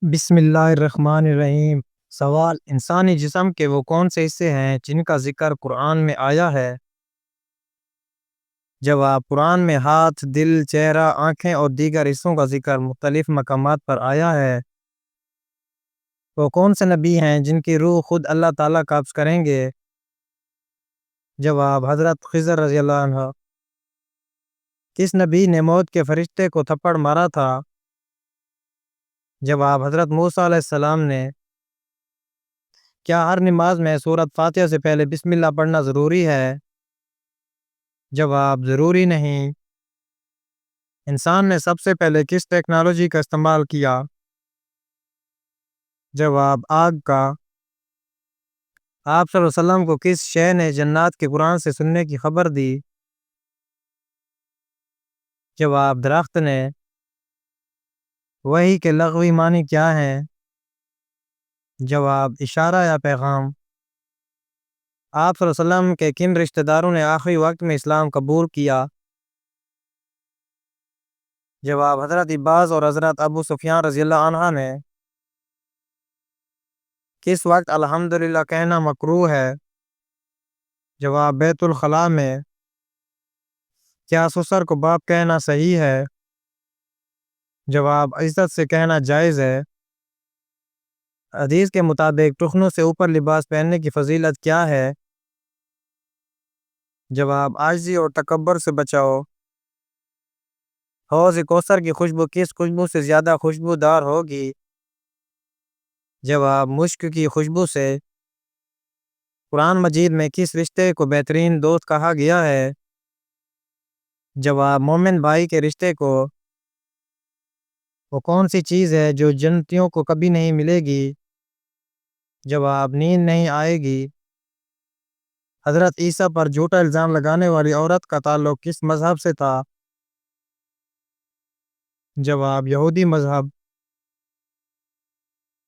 بسم اللہ الرحمن الرحیم۔ سوال: انسانی جسم کے وہ کون سے حصے ہیں جن کا ذکر قرآن میں آیا ہے؟ جواب: قرآن میں ہاتھ، دل، چہرہ، آنکھیں اور دیگر حصوں کا ذکر مختلف مقامات پر آیا ہے۔ وہ کون سے نبی ہیں جن کی روح خود اللہ تعالیٰ قبض کریں گے؟ جواب: حضرت خضر رضی اللہ عنہ۔ کس نبی نے موت کے فرشتے کو تھپڑ مارا تھا؟ جواب: حضرت موسیٰ علیہ السلام نے۔ کیا ہر نماز میں سورۃ فاتحہ سے پہلے بسم اللہ پڑھنا ضروری ہے؟ جواب: ضروری نہیں۔ انسان نے سب سے پہلے کس ٹیکنالوجی کا استعمال کیا؟ جواب: آگ کا۔ آپ صلی اللہ علیہ وسلم کو کس شے نے جنات کے قرآن سے سننے کی خبر دی؟ جواب: درخت نے۔ وحی کے لغوی معنی کیا ہیں؟ جواب: اشارہ یا پیغام۔ آپ صلی اللہ علیہ وسلم کے کن رشتہ داروں نے آخری وقت میں اسلام قبول کیا؟ جواب: حضرت عباس اور حضرت ابو سفیان رضی اللہ عنہ نے۔ کس وقت الحمدللہ کہنا مکروہ ہے؟ جواب: بیت الخلاء میں۔ کیا سسر کو باپ کہنا صحیح ہے؟ جواب: عزت سے کہنا جائز ہے۔ حدیث کے مطابق ٹخنوں سے اوپر لباس پہننے کی فضیلت کیا ہے؟ جواب: عاجزی اور تکبر سے بچاؤ۔ حوض کوثر کی خوشبو کس خوشبو سے زیادہ خوشبودار ہوگی؟ جواب: مشک کی خوشبو سے۔ قرآن مجید میں کس رشتے کو بہترین دوست کہا گیا ہے؟ جواب: مومن بھائی کے رشتے کو۔ وہ کون سی چیز ہے جو جنتیوں کو کبھی نہیں ملے گی؟ جواب: نیند نہیں آئے گی۔ حضرت عیسیٰ پر جھوٹا الزام لگانے والی عورت کا تعلق کس مذہب سے تھا؟ جواب: یہودی مذہب۔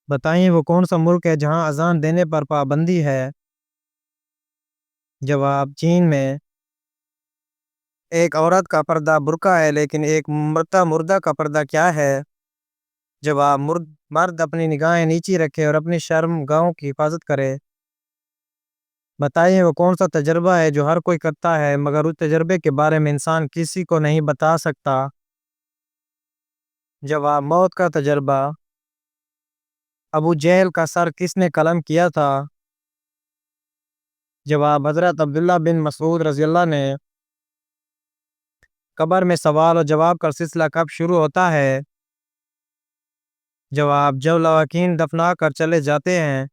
بتائیں وہ کون سا ملک ہے جہاں اذان دینے پر پابندی ہے؟ جواب: چین میں۔ ایک عورت کا پردہ برقع ہے لیکن ایک مردہ کا پردہ کیا ہے؟ جواب: مرد اپنی نگاہیں نیچی رکھے اور اپنی شرم گاہوں کی حفاظت کرے۔ بتائیے وہ کون سا تجربہ ہے جو ہر کوئی کرتا ہے مگر اس تجربے کے بارے میں انسان کسی کو نہیں بتا سکتا؟ جواب: موت کا تجربہ۔ ابو جہل کا سر کس نے قلم کیا تھا؟ جواب: حضرت عبداللہ بن مسعود رضی اللہ نے۔ قبر میں سوال و جواب کا سلسلہ کب شروع ہوتا ہے؟ جواب: جب لواحقین دفنا کر چلے جاتے ہیں۔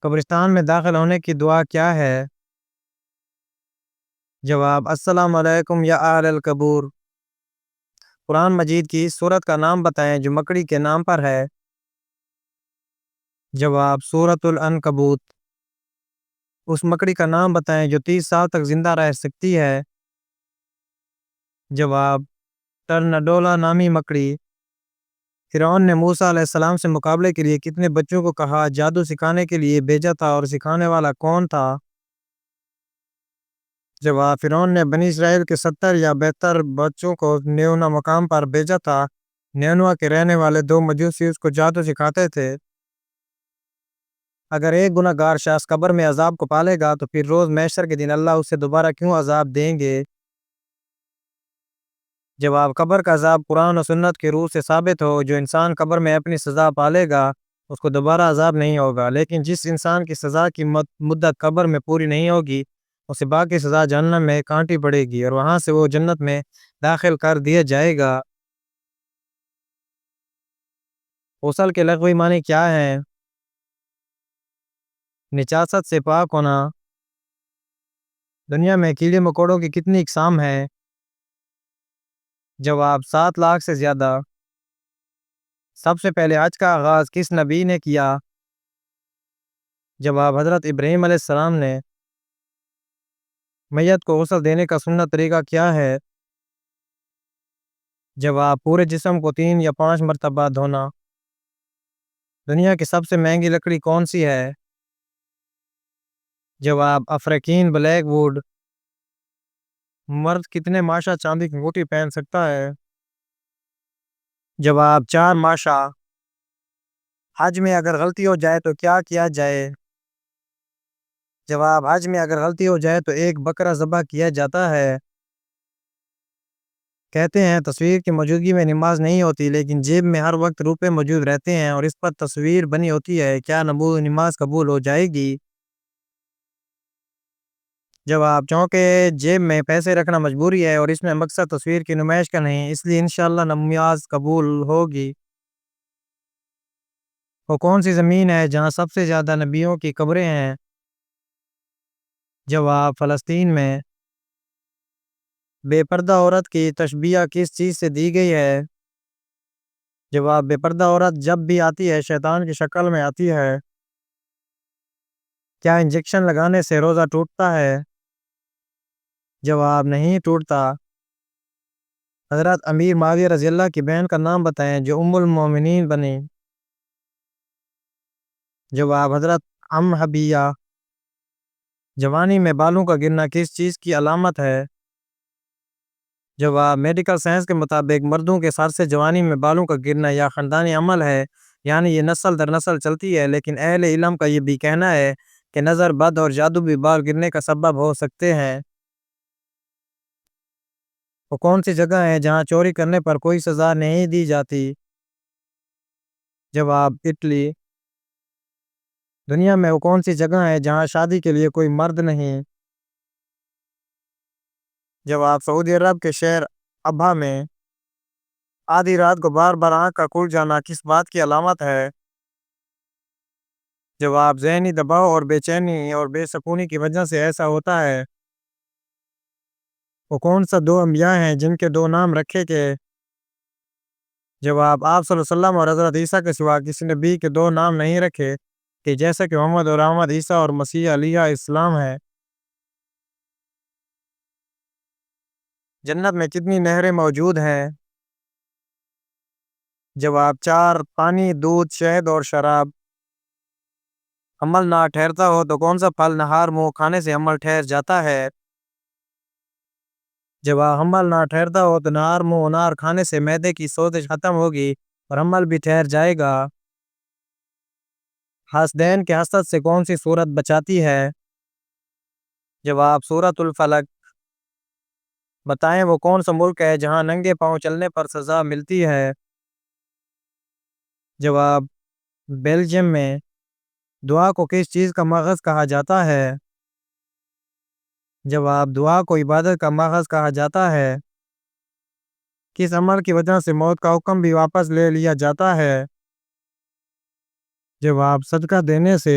قبرستان میں داخل ہونے کی دعا کیا ہے؟ جواب: السلام علیکم یا اہل القبور۔ قرآن مجید کی اس سورت کا نام بتائیں جو مکڑی کے نام پر ہے۔ جواب: سورۃ العنکبوت۔ اس مکڑی کا نام بتائیں جو 30 سال تک زندہ رہ سکتی ہے۔ جواب: ٹرنڈولا نامی مکڑی۔ فرعون نے موسیٰ علیہ السلام سے مقابلے کے لیے کتنے بچوں کو کہا جادو سکھانے کے لیے بھیجا تھا اور سکھانے والا کون تھا؟ جواب: فرعون نے بنی اسرائیل کے 70 یا 72 بچوں کو نیونا مقام پر بھیجا تھا۔ نینوا کے رہنے والے 2 مجوسی اس کو جادو سکھاتے تھے۔ اگر ایک گناہ گار شخص قبر میں عذاب کو پالے گا تو پھر روز محشر کے دن اللہ اسے دوبارہ کیوں عذاب دیں گے؟ جواب: قبر کا عذاب قرآن و سنت کی روح سے ثابت ہو۔ جو انسان قبر میں اپنی سزا پالے گا اس کو دوبارہ عذاب نہیں ہوگا، لیکن جس انسان کی سزا کی مدت قبر میں پوری نہیں ہوگی اسے باقی سزا جہنم میں کاٹنی پڑے گی اور وہاں سے وہ جنت میں داخل کر دیا جائے گا۔ غسل کے لغوی معنی کیا ہیں؟ نجاست سے پاک ہونا۔ دنیا میں کیڑے مکوڑوں کی کتنی اقسام ہیں؟ جواب: 7 لاکھ سے زیادہ۔ سب سے پہلے حج کا آغاز کس نبی نے کیا؟ جواب: حضرت ابراہیم علیہ السلام نے۔ میت کو غسل دینے کا سنت طریقہ کیا ہے؟ جواب: پورے جسم کو 3 یا 5 مرتبہ دھونا۔ دنیا کی سب سے مہنگی لکڑی کون سی ہے؟ جواب: افریقین بلیک ووڈ۔ مرد کتنے ماشا چاندی کی انگوٹھی پہن سکتا ہے؟ جواب: 4 ماشا۔ حج میں اگر غلطی ہو جائے تو کیا کیا جائے؟ جواب: حج میں اگر غلطی ہو جائے تو ایک بکرا ذبح کیا جاتا ہے۔ کہتے ہیں تصویر کی موجودگی میں نماز نہیں ہوتی، لیکن جیب میں ہر وقت روپے موجود رہتے ہیں اور اس پر تصویر بنی ہوتی ہے، کیا نماز قبول ہو جائے گی؟ جواب: چونکہ جیب میں پیسے رکھنا مجبوری ہے اور اس میں مقصد تصویر کی نمائش کا نہیں، اس لیے انشاءاللہ نماز قبول ہوگی۔ وہ کون سی زمین ہے جہاں سب سے زیادہ نبیوں کی قبریں ہیں؟ جواب: فلسطین میں۔ بے پردہ عورت کی تشبیہ کس چیز سے دی گئی ہے؟ جواب: بے پردہ عورت جب بھی آتی ہے شیطان کی شکل میں آتی ہے۔ کیا انجیکشن لگانے سے روزہ ٹوٹتا ہے؟ جواب: نہیں ٹوٹتا۔ حضرت امیر معاویہ رضی اللہ کی بہن کا نام بتائیں جو ام المومنین بنی۔ جواب: حضرت حبیہ۔ جوانی میں بالوں کا گرنا کس چیز کی علامت ہے؟ جواب: میڈیکل سائنس کے مطابق مردوں کے سر سے جوانی میں بالوں کا گرنا یا خاندانی عمل ہے، یعنی یہ نسل در نسل چلتی ہے، لیکن اہل علم کا یہ بھی کہنا ہے کہ نظر بد اور جادو بھی بال گرنے کا سبب ہو سکتے ہیں۔ وہ کون سی جگہ ہے جہاں چوری کرنے پر کوئی سزا نہیں دی جاتی؟ جواب: اٹلی۔ دنیا میں وہ کون سی جگہ ہے جہاں شادی کے لیے کوئی مرد نہیں؟ جواب: سعودی عرب کے شہر ابہا میں۔ آدھی رات کو بار بار آنکھ کا کھل جانا کس بات کی علامت ہے؟ جواب: ذہنی دباؤ اور بے چینی اور بے سکونی کی وجہ سے ایسا ہوتا ہے۔ وہ کون سا دو انبیاء ہیں جن کے دو نام رکھے گئے؟ جواب: آپ صلی اللہ علیہ وسلم اور حضرت عیسیٰ کے سوا کسی نبی کے دو نام نہیں رکھے کہ جیسا کہ محمد اور احمد، عیسیٰ اور مسیح علیہ السلام ہے۔ جنت میں کتنی نہریں موجود ہیں؟ جواب: 4، پانی، دودھ، شہد اور شراب۔ عمل نہ ٹھہرتا ہو تو کون سا پھل نہار منہ کھانے سے عمل ٹھہر جاتا ہے؟ جواب: عمل نہ ٹھہرتا ہو تو نہار منہ انار کھانے سے معدے کی سوزش ختم ہوگی اور عمل بھی ٹھہر جائے گا۔ حاسدین کے حسد سے کون سی سورت بچاتی ہے؟ جواب: سورۃ الفلق۔ بتائیں وہ کون سا ملک ہے جہاں ننگے پاؤں چلنے پر سزا ملتی ہے؟ جواب: بیلجیم میں۔ دعا کو کس چیز کا ماخذ کہا جاتا ہے؟ جواب: دعا کو عبادت کا ماخذ کہا جاتا ہے۔ کس عمل کی وجہ سے موت کا حکم بھی واپس لے لیا جاتا ہے؟ جواب: صدقہ دینے سے۔